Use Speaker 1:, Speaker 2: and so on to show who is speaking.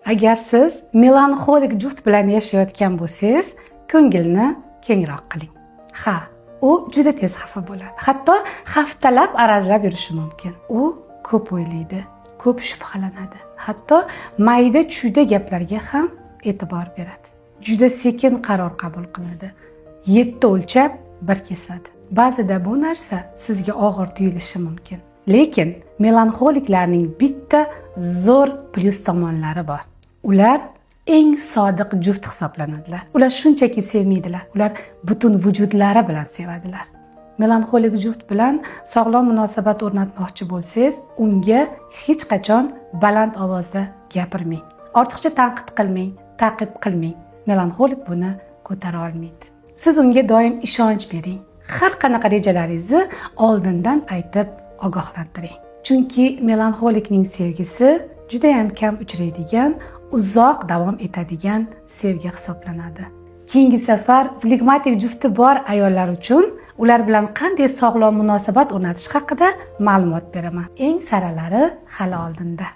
Speaker 1: Agar siz melanxolik juft bilan yashayotgan bo'lsangiz, ko'ngilni kengroq qiling. Ha, u juda tez xafa bo'ladi. Hatto haftalab arazlab yurishi mumkin. U ko'p o'ylaydi, ko'p shubhalanadi. Hatto mayda-chuyda gaplarga ham e'tibor beradi. Juda sekin qaror qabul qiladi. 7 o'lchab, 1 kesadi. Ba'zida bu narsa sizga og'ir tuyulishi mumkin. Lekin melanxoliklarning bitta zo'r plyus tomonlari bor. Ular eng sodiq juft hisoblanadilar. Ular shunchaki sevmaydilar. Ular butun vujudlari bilan sevadilar. Melanxolik juft bilan sog'lom munosabat o'rnatmoqchi bo'lsangiz, unga hech qachon baland ovozda gapirmang. Ortiqcha tanqid qilmang, ta'qib qilmang. Melanxolik buni ko'tara olmaydi. Siz unga doim ishonch bering. Har qanaqa rejalaringizni oldindan aytib ogohlantiring. Chunki melanxolikning sevgisi juda ham kam uchraydigan, uzoq davom etadigan sevgi hisoblanadi. Keyingi safar flegmatik jufti bor ayollar uchun ular bilan qanday sog'lom munosabat o'rnatish haqida ma'lumot beraman. Eng saralari hali oldinda.